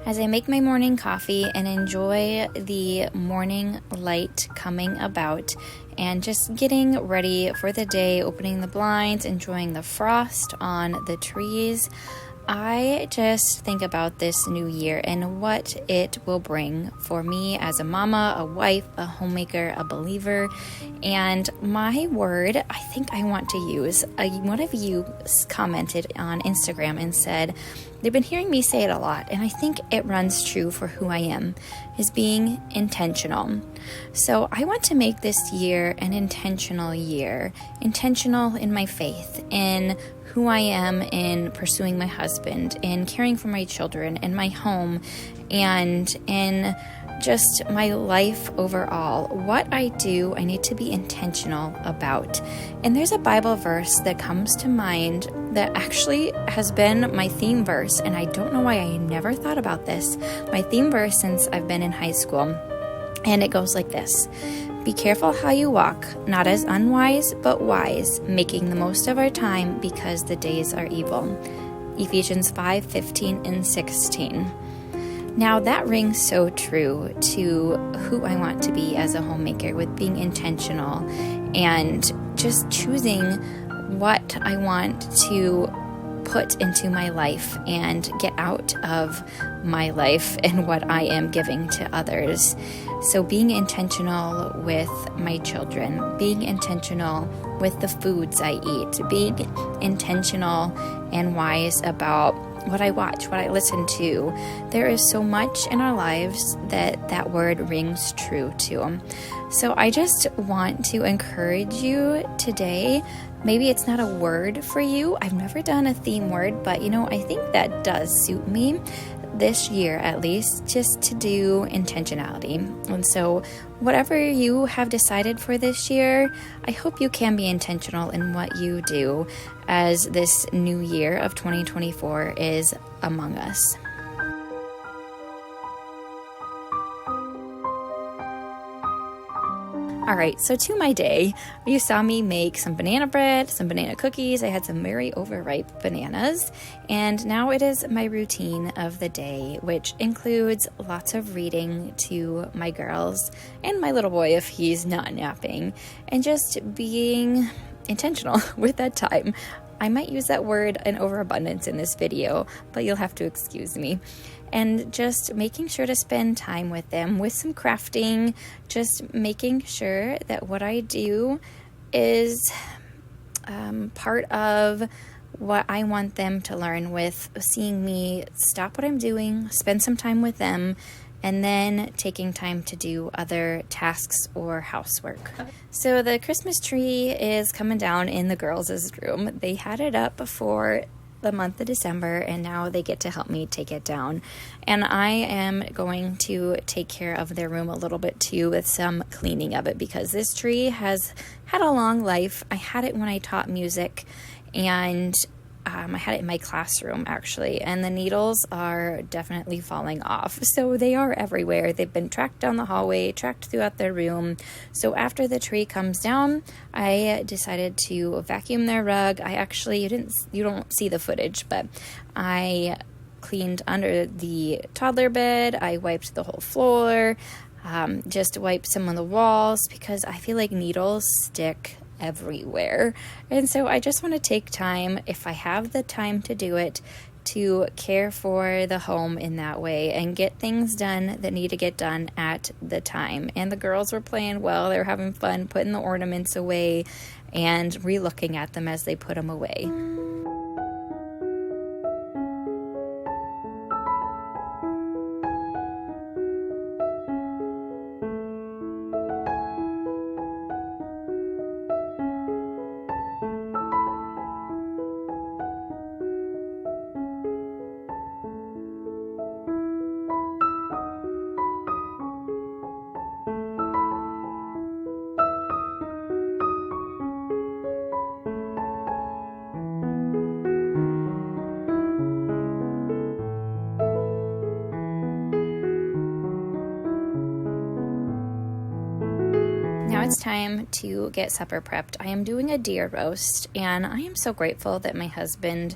as I make my morning coffee and enjoy the morning light coming about and just getting ready for the day, opening the blinds, enjoying the frost on the trees, I just think about this new year and what it will bring for me as a mama, a wife, a homemaker, a believer. And my word I think I want to use, one of you commented on Instagram and said, they've been hearing me say it a lot, and I think it runs true for who I am, is being intentional. So I want to make this year an intentional year, intentional in my faith, in who I am, in pursuing my husband, in caring for my children, in my home, and in just my life overall. What I do, I need to be intentional about. And there's a Bible verse that comes to mind that actually has been my theme verse, and I don't know why I never thought about this. My theme verse since I've been in high school, and it goes like this: be careful how you walk, not as unwise, but wise, making the most of our time because the days are evil. Ephesians 5:15 and 16. Now that rings so true to who I want to be as a homemaker, with being intentional and just choosing what I want to put into my life and get out of my life and what I am giving to others. So being intentional with my children, being intentional with the foods I eat, being intentional and wise about what I watch, what I listen to. There is so much in our lives that word rings true to. So I just want to encourage you today. Maybe it's not a word for you. I've never done a theme word, but I think that does suit me this year, at least, just to do intentionality. And so whatever you have decided for this year, I hope you can be intentional in what you do as this new year of 2024 is among us. All right, so to my day, you saw me make some banana bread, some banana cookies. I had some very overripe bananas, and now it is my routine of the day, which includes lots of reading to my girls and my little boy if he's not napping, and just being intentional with that time. I might use that word in overabundance in this video, but you'll have to excuse me. And just making sure to spend time with them with some crafting, just making sure that what I do is part of what I want them to learn, with seeing me stop what I'm doing, spend some time with them, and then taking time to do other tasks or housework. So the Christmas tree is coming down in the girls' room. They had it up for the month of December, and now they get to help me take it down. And I am going to take care of their room a little bit too, with some cleaning of it, because this tree has had a long life. I had it when I taught music, and I had it in my classroom actually, and the needles are definitely falling off. So they are everywhere. They've been tracked down the hallway, tracked throughout their room. So after the tree comes down, I decided to vacuum their rug. You don't see the footage, but I cleaned under the toddler bed. I wiped the whole floor, just wiped some of the walls, because I feel like needles stick everywhere. And so I just want to take time, if I have the time to do it, to care for the home in that way and get things done that need to get done at the time. And the girls were playing well. They were having fun putting the ornaments away and re-looking at them as they put them away. Now it's time to get supper prepped. I am doing a deer roast, and I am so grateful that my husband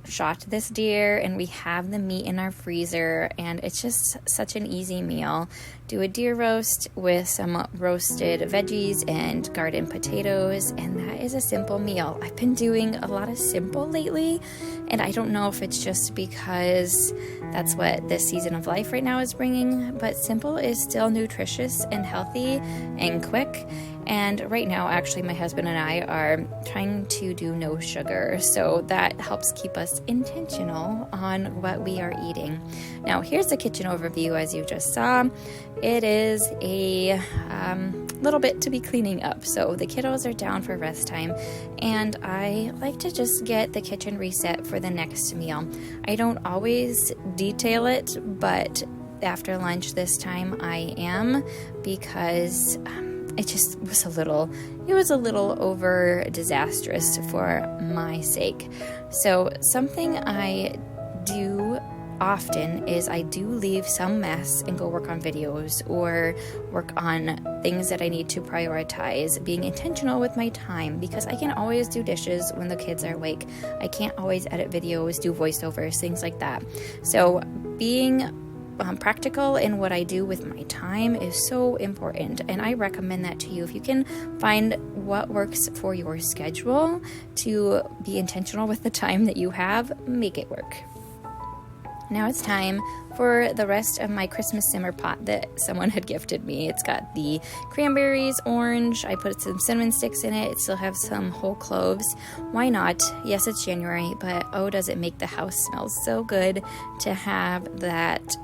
shot this deer and we have the meat in our freezer, and it's just such an easy meal. Do a deer roast with some roasted veggies and garden potatoes, and that is a simple meal. I've been doing a lot of simple lately, and I don't know if it's just because that's what this season of life right now is bringing, but simple is still nutritious and healthy and quick. And right now, actually, my husband and I are trying to do no sugar, so that helps keep us intentional on what we are eating. Now, here's the kitchen overview, as you just saw. It is a little bit to be cleaning up, so the kiddos are down for rest time, and I like to just get the kitchen reset for the next meal. I don't always detail it, but after lunch this time I am, because it just was a little over disastrous for my sake. So something I do often is I do leave some mess and go work on videos or work on things that I need to prioritize, being intentional with my time, because I can't always do dishes when the kids are awake. I can't always edit videos, do voiceovers, things like that. So being practical in what I do with my time is so important, and I recommend that to you. If you can find what works for your schedule to be intentional with the time that you have, make it work. Now it's time for the rest of my Christmas simmer pot that someone had gifted me. It's got the cranberries, orange, I put some cinnamon sticks in it. It still has some whole cloves. Why not? Yes, it's January, but oh, does it make the house smell so good to have that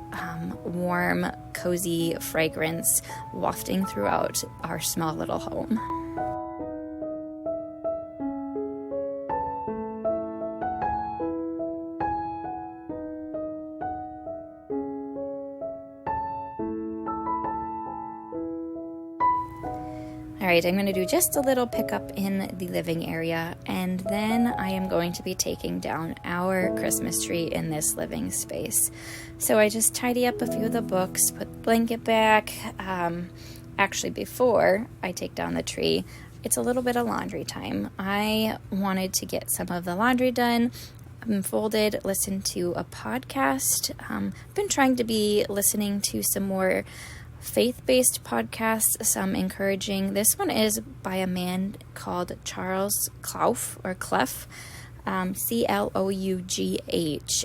warm, cozy fragrance wafting throughout our small little home. All right, I'm going to do just a little pickup in the living area, and then I am going to be taking down our Christmas tree in this living space. So I just tidy up a few of the books, put the blanket back. Actually, before I take down the tree, it's a little bit of laundry time. I wanted to get some of the laundry done, folded, listen to a podcast. I've been trying to be listening to some more faith-based podcasts, some encouraging. This one is by a man called Charles Clough, or Clough, Clough,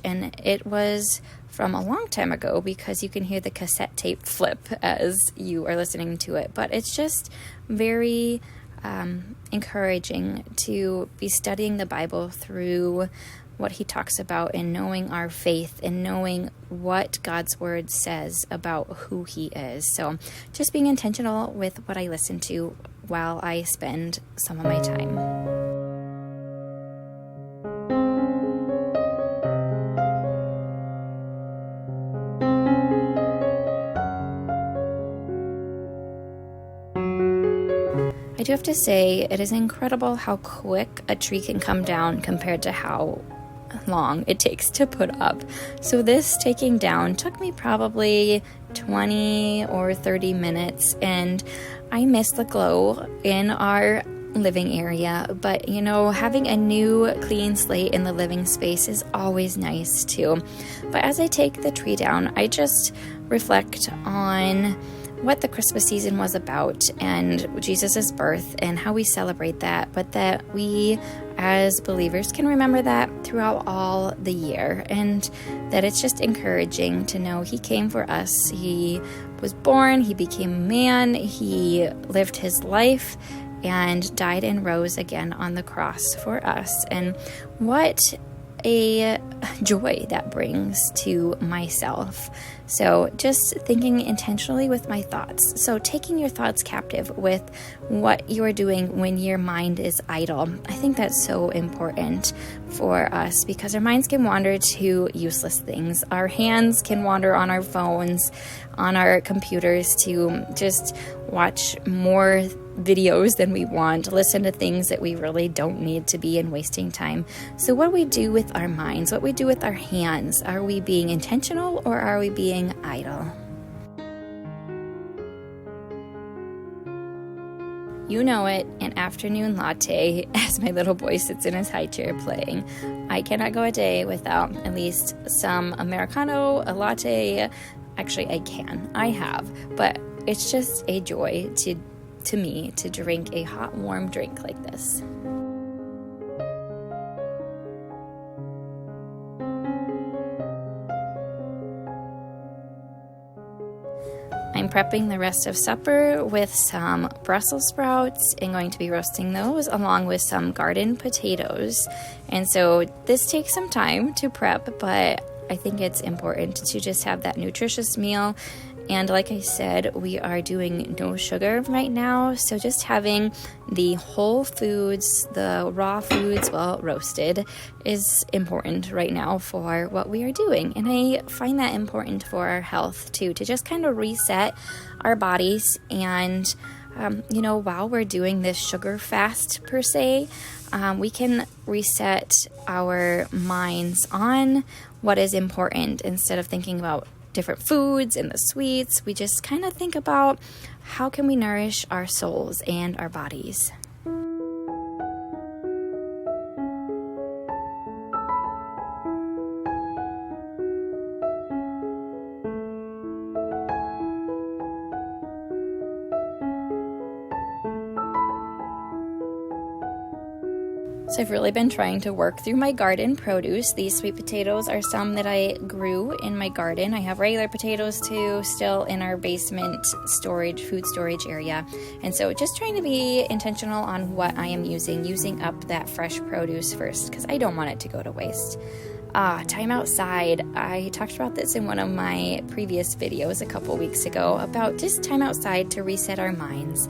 and it was from a long time ago, because you can hear the cassette tape flip as you are listening to it. But it's just very encouraging to be studying the Bible through what he talks about, and knowing our faith and knowing what God's word says about who he is. So just being intentional with what I listen to while I spend some of my time. I do have to say, it is incredible how quick a tree can come down compared to how long it takes to put up. So this taking down took me probably 20 or 30 minutes, and I miss the glow in our living area. But you know, having a new clean slate in the living space is always nice too. But as I take the tree down, I just reflect on what the Christmas season was about and Jesus' birth and how we celebrate that, but that we as believers can remember that throughout all the year, and that it's just encouraging to know he came for us. He was born, he became a man, he lived his life and died and rose again on the cross for us. And what a joy that brings to myself. So just thinking intentionally with my thoughts. So taking your thoughts captive with what you are doing when your mind is idle. I think that's so important for us, because our minds can wander to useless things. Our hands can wander on our phones, on our computers, to just watch more videos than we want, listen to things that we really don't need to be, and wasting time. So what do we do with our minds? What we do with our hands? Are we being intentional, or are we being idle? You know it, an afternoon latte as my little boy sits in his high chair playing. I cannot go a day without at least some Americano, a latte. Actually, I can. I have. But it's just a joy to me to drink a hot, warm drink like this. I'm prepping the rest of supper with some Brussels sprouts and going to be roasting those along with some garden potatoes. And so this takes some time to prep, but I think it's important to just have that nutritious meal. And like I said, we are doing no sugar right now, so just having the whole foods, the raw foods, well, roasted, is important right now for what we are doing. And I find that important for our health too, to just kind of reset our bodies. And while we're doing this sugar fast per se, we can reset our minds on what is important instead of thinking about different foods and the sweets. We just kind of think about how can we nourish our souls and our bodies. So I've really been trying to work through my garden produce. These sweet potatoes are some that I grew in my garden. I have regular potatoes too, still in our basement food storage area. And so just trying to be intentional on what I am using up that fresh produce first, because I don't want it to go to waste. Time outside. I talked about this in one of my previous videos a couple weeks ago about just time outside to reset our minds.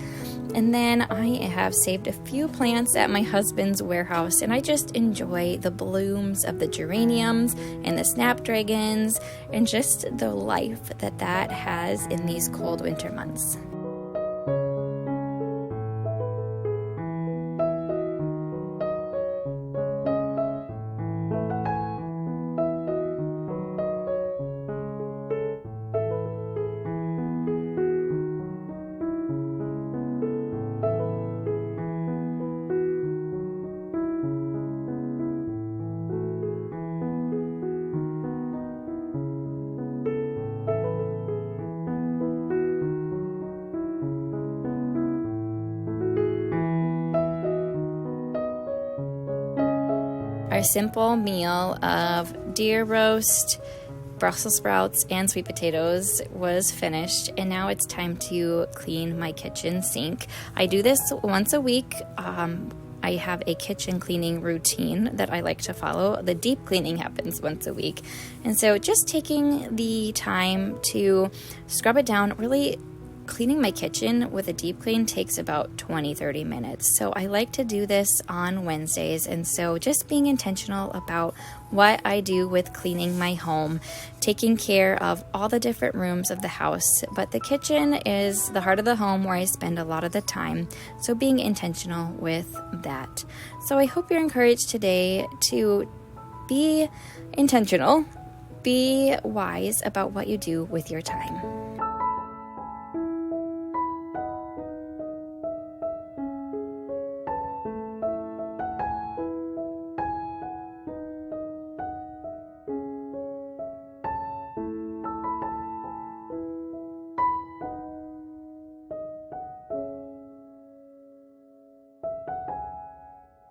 And then I have saved a few plants at my husband's warehouse, and I just enjoy the blooms of the geraniums and the snapdragons and just the life that has in these cold winter months. Our simple meal of deer roast, Brussels sprouts, and sweet potatoes was finished, and now it's time to clean my kitchen sink. I do this once a week. I have a kitchen cleaning routine that I like to follow. The deep cleaning happens once a week. And so just taking the time to scrub it down, really cleaning my kitchen with a deep clean takes about 20-30 minutes. So I like to do this on Wednesdays. And so just being intentional about what I do with cleaning my home, taking care of all the different rooms of the house. But the kitchen is the heart of the home where I spend a lot of the time. So being intentional with that. So I hope you're encouraged today to be intentional, be wise about what you do with your time.